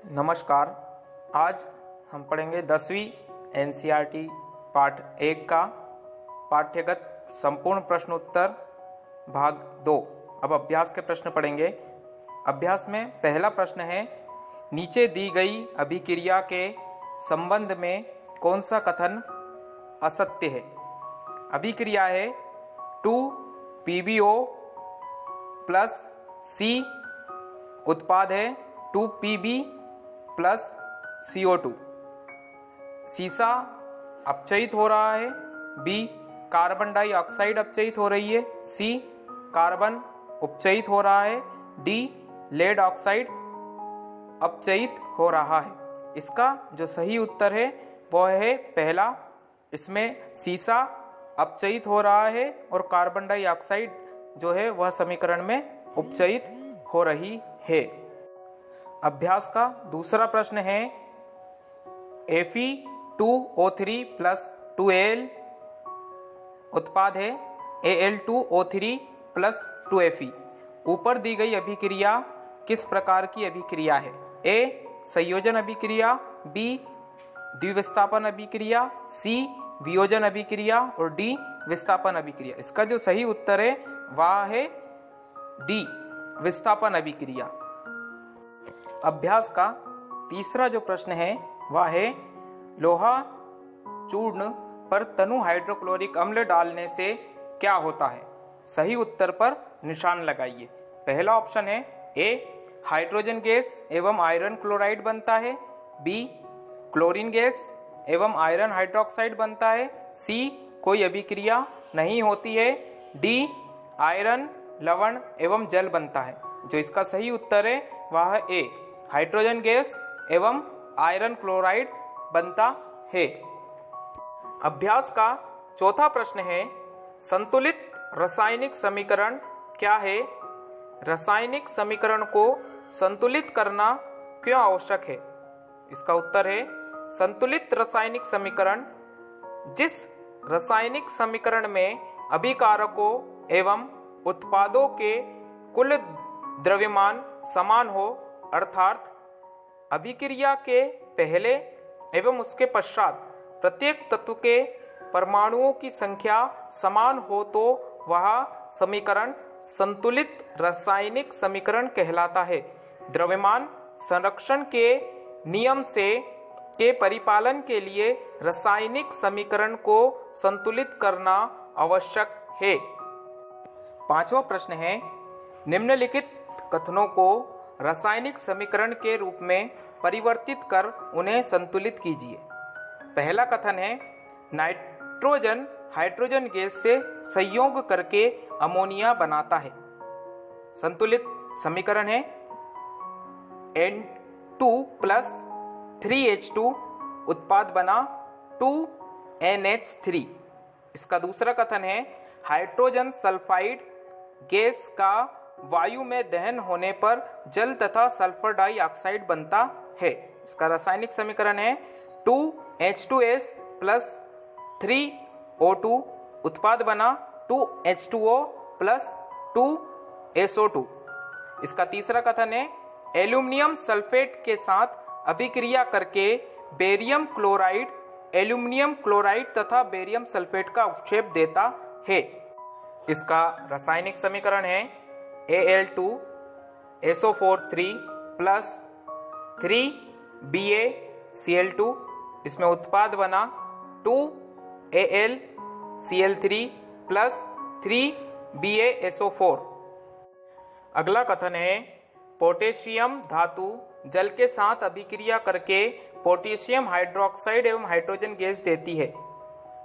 नमस्कार। आज हम पढ़ेंगे 10वीं एनसीईआरटी पाठ 1 का पाठ्यगत संपूर्ण प्रश्न उत्तर भाग 2। अब अभ्यास के प्रश्न पढ़ेंगे। अभ्यास में पहला प्रश्न है, नीचे दी गई अभिक्रिया के संबंध में कौन सा कथन असत्य है। अभिक्रिया है 2PbO प्लस C, उत्पाद है 2Pb प्लस CO2। सीसा अपचयित हो रहा है, B कार्बन डाइऑक्साइड अपचयित हो रही है, C कार्बन उपचयित हो रहा है, D लेड ऑक्साइड अपचयित हो रहा है। इसका जो सही उत्तर है वह है पहला। इसमें सीसा अपचयित हो रहा है और कार्बन डाइऑक्साइड जो है वह समीकरण में उपचयित हो रही है। अभ्यास का दूसरा प्रश्न है, Fe2O3 प्लस 2Al उत्पाद है Al2O3 प्लस 2Fe। ऊपर दी गई अभिक्रिया किस प्रकार की अभिक्रिया है। A संयोजन अभिक्रिया, B द्विविस्थापन अभिक्रिया, C वियोजन अभिक्रिया और D विस्थापन अभिक्रिया। इसका जो सही उत्तर है वह है D विस्थापन अभिक्रिया। अभ्यास का तीसरा जो प्रश्न है वह है, लोहा चूर्ण पर तनु हाइड्रोक्लोरिक अम्ल डालने से क्या होता है। सही उत्तर पर निशान लगाइए। पहला ऑप्शन है A हाइड्रोजन गैस एवं आयरन क्लोराइड बनता है, B क्लोरीन गैस एवं आयरन हाइड्रोक्साइड बनता है, C कोई अभिक्रिया नहीं होती है, D आयरन लवण एवं जल बनता है। जो इसका सही उत्तर है वह है A हाइड्रोजन गैस एवं आयरन क्लोराइड बनता है। अभ्यास का चौथा प्रश्न है, संतुलित रासायनिक समीकरण क्या है। रासायनिक समीकरण को संतुलित करना क्यों आवश्यक है। इसका उत्तर है, संतुलित रासायनिक समीकरण जिस रासायनिक समीकरण में अभिकारकों एवं उत्पादों के कुल द्रव्यमान समान हो, अर्थात अभिक्रिया के पहले एवं उसके पश्चात प्रत्येक तत्व के परमाणुओं की संख्या समान हो, तो वह समीकरण संतुलित रासायनिक समीकरण कहलाता है। द्रव्यमान संरक्षण के नियम के परिपालन के लिए रासायनिक समीकरण को संतुलित करना आवश्यक है। पांचवा प्रश्न है, निम्नलिखित कथनों को रासायनिक समीकरण के रूप में परिवर्तित कर उन्हें संतुलित कीजिए। पहला कथन है, नाइट्रोजन हाइड्रोजन गैस से संयोग करके अमोनिया बनाता है। संतुलित समीकरण है N2 प्लस 3H2 उत्पाद बना 2NH3। इसका दूसरा कथन है, हाइड्रोजन सल्फाइड गैस का वायु में दहन होने पर जल तथा सल्फर डाइऑक्साइड बनता है। इसका रासायनिक समीकरण है 2H2S प्लस 3O2 उत्पाद बना 2H2O प्लस 2SO2। इसका तीसरा कथन है, एल्यूमिनियम सल्फेट के साथ अभिक्रिया करके बेरियम क्लोराइड एल्यूमिनियम क्लोराइड तथा बेरियम सल्फेट का अवक्षेप देता है। इसका रासायनिक समीकरण है Al2SO43 प्लस 3BaCl2। इसमें उत्पाद बना 2AlCl3 प्लस 3BaSO4। अगला कथन है, पोटेशियम धातु जल के साथ अभिक्रिया करके पोटेशियम हाइड्रोक्साइड एवं हाइड्रोजन गैस देती है।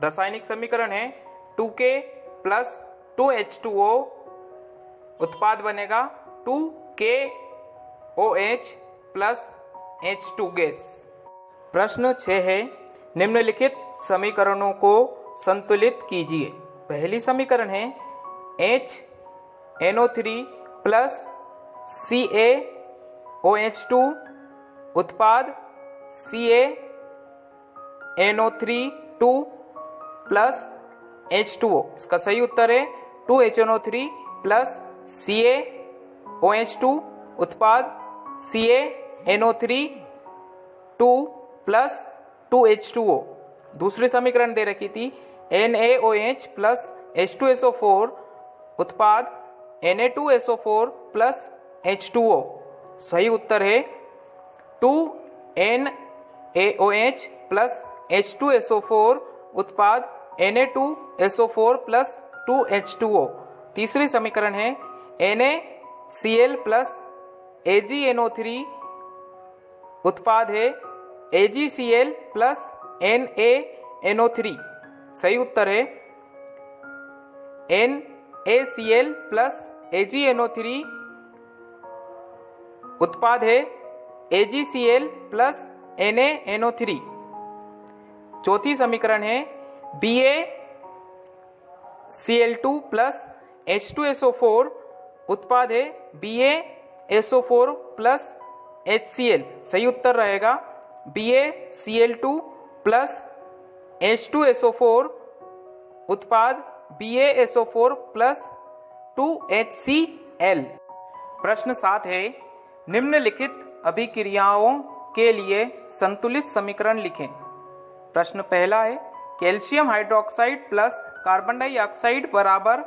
रासायनिक समीकरण है 2K प्लस 2H2O उत्पाद बनेगा 2KOH प्लस H2 गैस। प्रश्न 6 है, निम्नलिखित समीकरणों को संतुलित कीजिए। पहली समीकरण है HNO3 प्लस CaOH2 उत्पाद CaNO3 प्लस H2O। इसका सही उत्तर है 2HNO3 प्लस CaOH2 उत्पाद CaNO3 2 प्लस 2H2O। दूसरी समीकरण दे रखी थी NaOH प्लस H2SO4 उत्पाद Na2SO4 प्लस H2O। सही उत्तर है 2NaOH प्लस H2SO4 उत्पाद Na2SO4 प्लस 2H2O। तीसरी समीकरण है NaCl प्लस AgNO3 उत्पाद है AgCl प्लस NaNO3। सही उत्तर है NaCl प्लस AgNO3 उत्पाद है AgCl प्लस NaNO3। चौथी समीकरण है BaCl2 प्लस H2SO4 उत्पाद है BaSO4 प्लस HCl। सही उत्तर रहेगा BaCl2 प्लस H2SO4 उत्पाद BaSO4 प्लस 2HCl। प्रश्न 7 है निम्नलिखित अभिक्रियाओं के लिए संतुलित समीकरण लिखें। प्रश्न पहला है calcium hydroxide plus carbon dioxide बराबर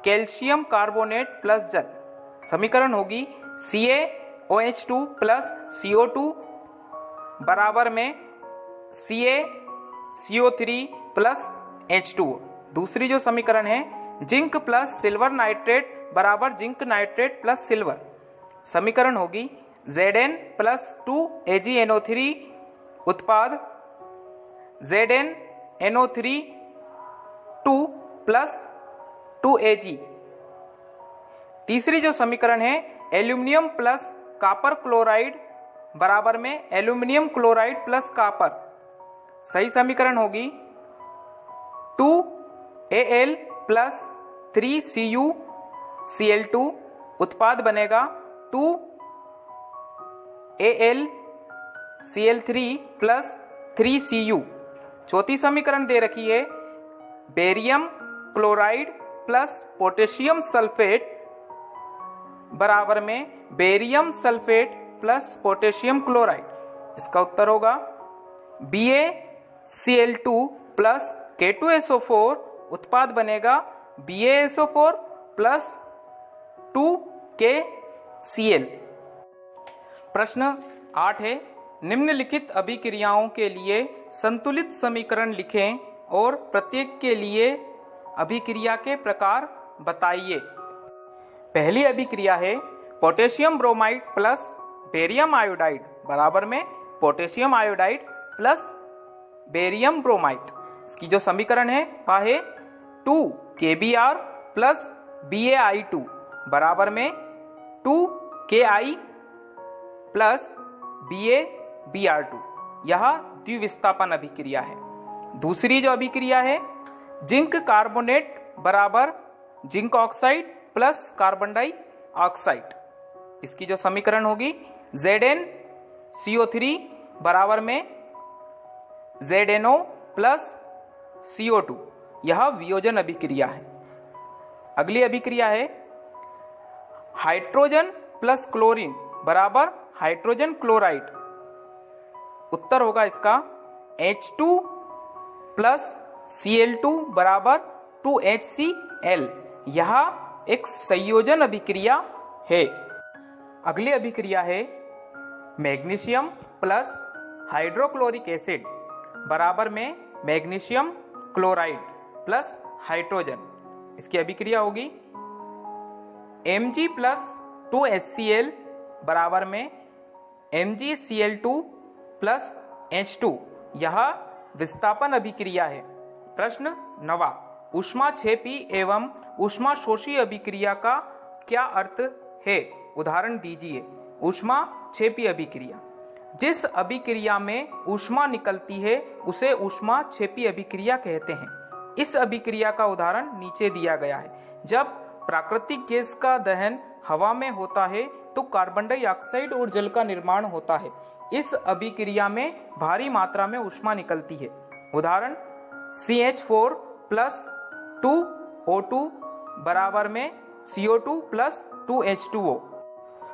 कैल्शियम कार्बोनेट प्लस जल। समीकरण होगी CaOH2 प्लस CO2 बराबर में CaCO3 प्लस H2O। दूसरी जो समीकरण है जिंक प्लस सिल्वर नाइट्रेट बराबर जिंक नाइट्रेट प्लस सिल्वर। समीकरण होगी Zn प्लस 2AgNO3 उत्पाद ZnNO3 2 प्लस 2Ag। तीसरी जो समीकरण है एल्यूमिनियम प्लस कॉपर क्लोराइड बराबर में एल्यूमिनियम क्लोराइड प्लस कॉपर। सही समीकरण होगी 2Al प्लस 3CuCl2 उत्पाद बनेगा 2AlCl3 प्लस 3Cu। चौथी समीकरण दे रखी है barium chloride plus potassium sulphate बराबर में barium sulphate plus potassium chloride. इसका उत्तर होगा BaCl2 प्लस K2SO4 उत्पाद बनेगा BaSO4 प्लस 2KCl। प्रश्न 8 है निम्नलिखित अभिक्रियाओं के लिए संतुलित समीकरण लिखें और प्रत्येक के लिए अभिक्रिया के प्रकार बताइए। पहली अभिक्रिया है potassium bromide plus barium iodide बराबर में potassium iodide plus barium bromide. इसकी जो समीकरण है वह है 2KBr प्लस BaI2 बराबर में 2Ki प्लस BaBr2। यह द्विविस्थापन अभिक्रिया है। दूसरी जो अभिक्रिया है जिंक कार्बोनेट बराबर zinc oxide plus carbon dioxide. इसकी जो समीकरण होगी ZnCO3 बराबर में ZnO प्लस CO2। यह वियोजन अभिक्रिया है। अगली अभिक्रिया है हाइड्रोजन प्लस क्लोरीन बराबर हाइड्रोजन क्लोराइड। उत्तर होगा इसका H2 प्लस Cl2 बराबर 2HCl। यह एक संयोजन अभिक्रिया है। अगली अभिक्रिया है मैग्नीशियम प्लस हाइड्रोक्लोरिक एसिड बराबर में मैग्नीशियम क्लोराइड प्लस हाइड्रोजन। इसकी अभिक्रिया होगी Mg प्लस 2HCl बराबर में MgCl2 प्लस H2। यह विस्थापन अभिक्रिया है। प्रश्न 9 ऊष्माक्षेपी एवं ऊष्माशोषी अभिक्रिया का क्या अर्थ है? उदाहरण दीजिए। ऊष्माक्षेपी अभिक्रिया जिस अभिक्रिया में ऊष्मा निकलती है उसे ऊष्माक्षेपी अभिक्रिया कहते हैं। इस अभिक्रिया का उदाहरण नीचे दिया गया है। जब प्राकृतिक गैस का दहन हवा में होता है तो कार्बन डाइऑक्साइड और जल का निर्माण होता है। इस अभिक्रिया में भारी मात्रा में ऊष्मा निकलती है। उदाहरण CH4 प्लस 2O2 बराबर में CO2 प्लस 2H2O।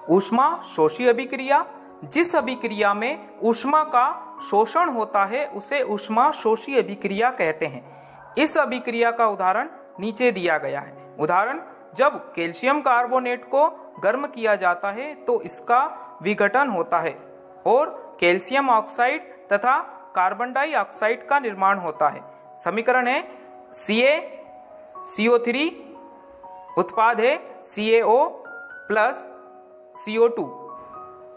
ऊष्मा शोषी अभिक्रिया जिस अभिक्रिया में ऊष्मा का शोषण होता है उसे ऊष्मा शोषी अभिक्रिया कहते हैं। इस अभिक्रिया का उदाहरण नीचे दिया गया है। उदाहरण, जब कैल्शियम कार्बोनेट को गर्म किया जाता है तो इसका विघटन होता है और कैल्शियम ऑक्साइड तथा कार्बन डाइऑक्साइड का निर्माण होता है। समीकरण है CaCO3, उत्पाद है CaO प्लस CO2।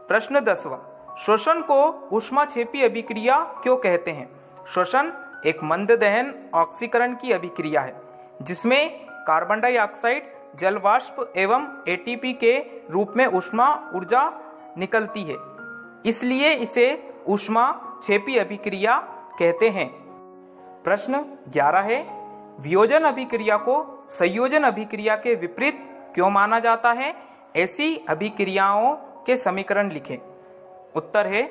प्रश्न 10वां, श्वसन को ऊष्माक्षेपी अभिक्रिया क्यों कहते हैं? श्वसन एक मंद दहन ऑक्सीकरण की अभिक्रिया है जिसमें कार्बन डाइऑक्साइड जल वाष्प एवं एटीपी के रूप में ऊष्मा ऊर्जा निकलती है, इसलिए इसे ऊष्माक्षेपी अभिक्रिया कहते हैं। प्रश्न 11 है, वियोजन अभिक्रिया को संयोजन अभिक्रिया के विपरीत क्यों माना जाता है? ऐसी अभिक्रियाओं के समीकरण लिखें। उत्तर है,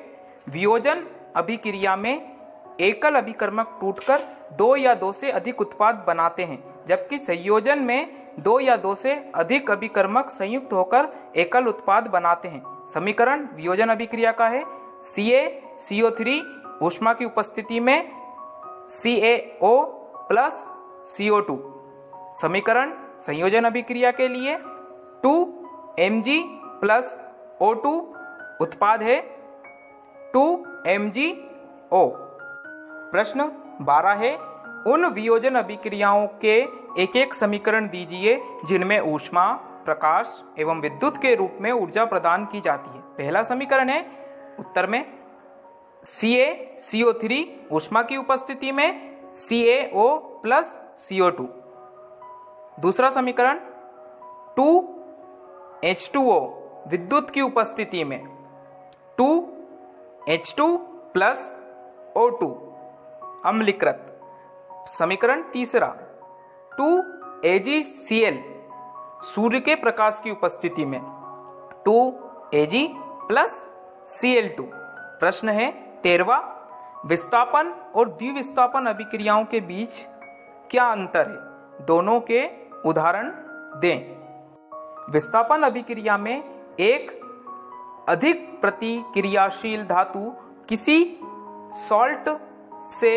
वियोजन अभिक्रिया में एकल अभिकर्मक टूटकर 2 या 2 से अधिक उत्पाद बनाते हैं, जबकि संयोजन में 2 या 2 से अधिक अभिकर्मक संयुक्त होकर एकल उत्पाद बनाते हैं। समीकरण वियोजन अभिक्रिया का है CaCO3 ऊष्मा की उपस्थिति में CaO प्लस CO2। समीकरण संयोजन अभिक्रिया के लिए 2Mg प्लस O2 उत्पाद है 2MgO। प्रश्न 12 है, उन वियोजन अभिक्रियाओं के एक एक समीकरण दीजिए जिनमें ऊष्मा, प्रकाश एवं विद्युत के रूप में ऊर्जा प्रदान की जाती है। पहला समीकरण है, उत्तर में CaCO3 ऊष्मा की उपस्थिति में CaO प्लस CO2। दूसरा समीकरण 2H2O विद्युत की उपस्थिति में 2H2 प्लस O2 अम्लीकृत। समीकरण तीसरा 2AgCl सूर्य के प्रकाश की उपस्थिति में 2Ag प्लस Cl2। प्रश्न है 13वां, विस्थापन और द्विविस्थापन अभिक्रियाओं के बीच क्या अंतर है? दोनों के उदाहरण दें। विस्थापन अभिक्रिया में एक अधिक प्रतिक्रियाशील धातु किसी सॉल्ट से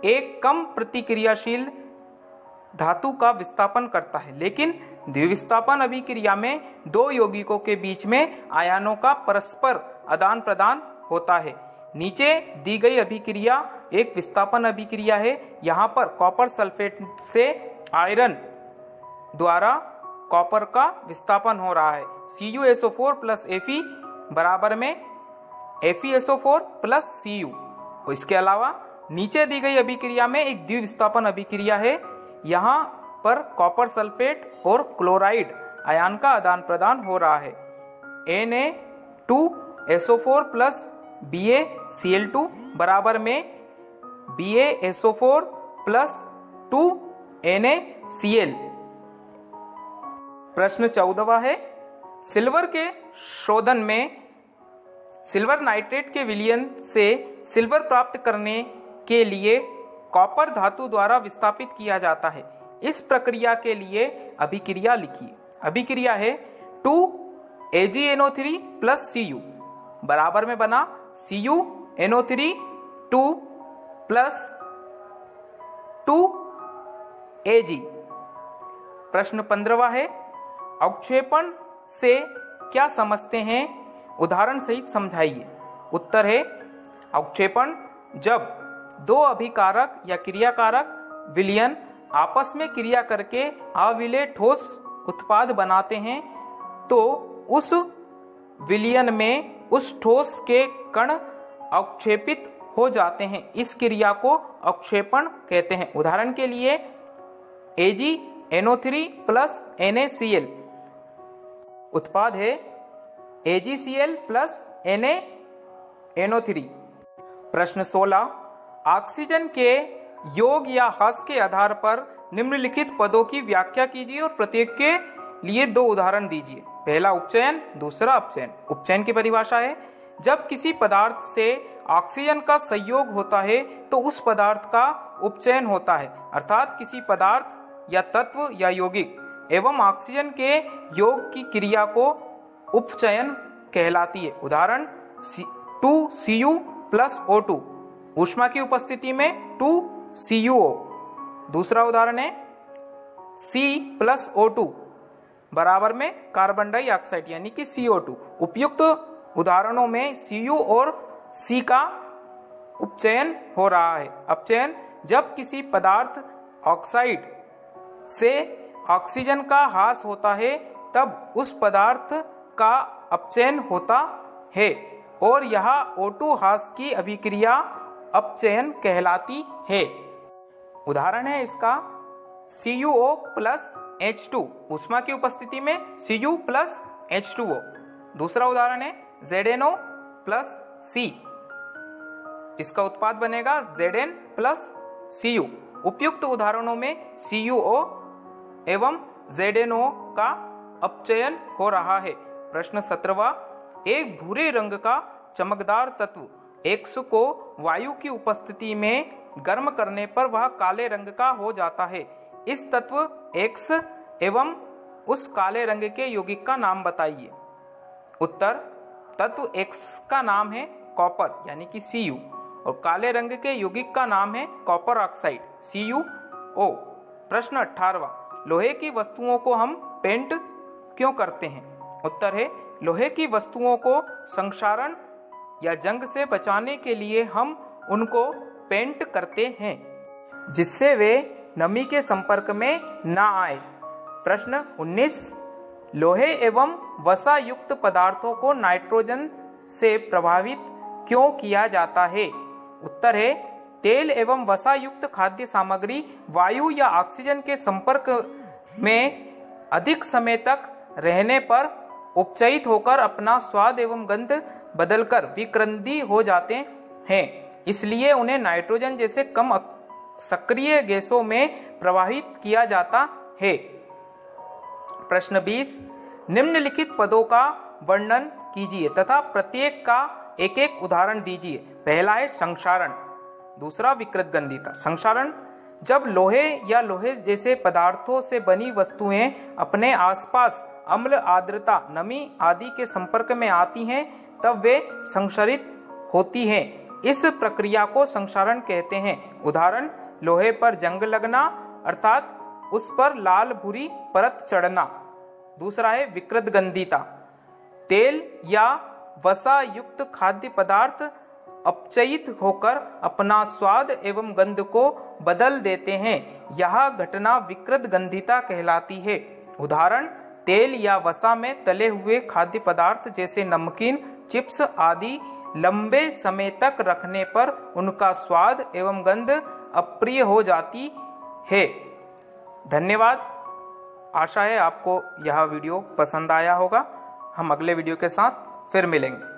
एक कम प्रतिक्रियाशील धातु का विस्थापन करता है, लेकिन द्विविस्थापन अभिक्रिया में 2 यौगिकों के बीच में आयनों का परस्पर आदान प्रदान होता है। नीचे दी गई अभिक्रिया एक विस्थापन अभिक्रिया है। यहाँ पर कॉपर सल्फेट से आयरन द्वारा कॉपर का विस्थापन हो रहा है। CuSO4 प्लस Fe बराबर में FeSO4 प्लस Cu। इसके अलावा नीचे दी गई अभिक्रिया में एक द्विविस्थापन अभिक्रिया है। यहाँ पर कॉपर सल्फेट और क्लोराइड आयन का आदान प्रदान हो रहा है। Na2SO4 प्लस BaCl2 बराबर में BaSO4 प्लस 2NaCl। प्रश्न 14वां है, सिल्वर के शोधन में सिल्वर नाइट्रेट के विलयन से सिल्वर प्राप्त करने के लिए कॉपर धातु द्वारा विस्थापित किया जाता है। इस प्रक्रिया के लिए अभिक्रिया लिखिए। अभिक्रिया है 2AgNO3 प्लस Cu बराबर में बना CuNO3 2 प्लस 2Ag। प्रश्न 15वां है, अवक्षेपण से क्या समझते हैं? उदाहरण सहित समझाइए। उत्तर है, अवक्षेपण जब 2 अभिकारक या क्रियाकारक विलयन आपस में क्रिया करके अविलेय ठोस उत्पाद बनाते हैं तो उस विलयन में उस ठोस के कण अवक्षेपित हो जाते हैं। इस क्रिया को अवक्षेपण कहते हैं। उदाहरण के लिए AgNO3 प्लस NaCl उत्पाद है AgCl प्लस NaNO3। प्रश्न 16, ऑक्सीजन के योग या ह्रास के आधार पर निम्नलिखित पदों की व्याख्या कीजिए और प्रत्येक के लिए 2 उदाहरण दीजिए। पहला उपचयन, दूसरा अपचयन। उपचयन की परिभाषा है, जब किसी पदार्थ से ऑक्सीजन का संयोग होता है तो उस पदार्थ का उपचयन होता है, अर्थात किसी पदार्थ या तत्व या यौगिक एवं ऑक्सीजन के योग की क्रिया को उपचयन कहलाती है। उदाहरण 2Cu प्लस O2, ऊष्मा की उपस्थिति में 2CuO। दूसरा उदाहरण है C प्लस O2 बराबर में कार्बन डाइऑक्साइड यानी कि CO2। उपयुक्त उदाहरणों में Cu और C का उपचयन हो रहा है। अपचयन, जब किसी पदार्थ ऑक्साइड से ऑक्सीजन का ह्रास होता है तब उस पदार्थ का अपचयन होता है और यह O2 ह्रास की अभिक्रिया अपचयन कहलाती है। उदाहरण है इसका CuO प्लस H2, ऊष्मा की उपस्थिति में Cu प्लस H2O। दूसरा उदाहरण है ZnO प्लस C, इसका उत्पाद बनेगा Zn प्लस Cu। उपयुक्त उदाहरणों में CuO एवं ZnO का अपचयन हो रहा है। प्रश्न 17वां, एक भूरे रंग का चमकदार तत्व X को वायु की उपस्थिति में गर्म करने पर वह काले रंग का हो जाता है। इस तत्व X एवं उस काले रंग के यौगिक का नाम बताइए। उत्तर, तत्व X का नाम है कॉपर यानी कि Cu और काले रंग के यौगिक का नाम है कॉपर ऑक्साइड CuO। प्रश्न 18वां, लोहे की वस्तुओं को हम पेंट क्यों करते हैं? उत्तर है, लोहे की वस्तुओं को संक्षारण या जंग से बचाने के लिए हम उनको पेंट करते हैं जिससे वे नमी के संपर्क में ना आए। प्रश्न 19, लोहे एवं वसा युक्त पदार्थों को नाइट्रोजन से प्रभावित क्यों किया जाता है? उत्तर है, तेल एवं वसा युक्त खाद्य सामग्री वायु या ऑक्सीजन के संपर्क में अधिक समय तक रहने पर उपचयित होकर अपना स्वाद एवं गंध बदलकर विक्रंदी हो जाते हैं, इसलिए उन्हें नाइट्रोजन जैसे कम सक्रिय गैसों में प्रवाहित किया जाता है। प्रश्न 20, निम्नलिखित पदों का वर्णन कीजिए तथा प्रत्येक का एक एक उदाहरण दीजिए। पहला है संक्षारण, दूसरा विकृतगंधिता। संक्षारण, जब लोहे या लोहे जैसे पदार्थों से बनी वस्तुएं अपने आसपास अम्ल, आर्द्रता, नमी आदि के संपर्क में आती हैं तब वे संक्षारित होती हैं। इस प्रक्रिया को संक्षारण कहते हैं। उदाहरण, लोहे पर जंग लगना अर्थात उस पर लाल भूरी परत चढ़ना। दूसरा है विकृतगंधिता, तेल या वसा युक्त खाद्य पदार्थ अपचयित होकर अपना स्वाद एवं गंध को बदल देते हैं, यह घटना विकृतगंधिता कहलाती है। उदाहरण, तेल या वसा में तले हुए खाद्य पदार्थ जैसे नमकीन, चिप्स आदि लंबे समय तक रखने पर उनका स्वाद एवं गंध अप्रिय हो जाती है। धन्यवाद। आशा है आपको यह वीडियो पसंद आया होगा। हम अगले वीडियो के साथ फिर मिलेंगे।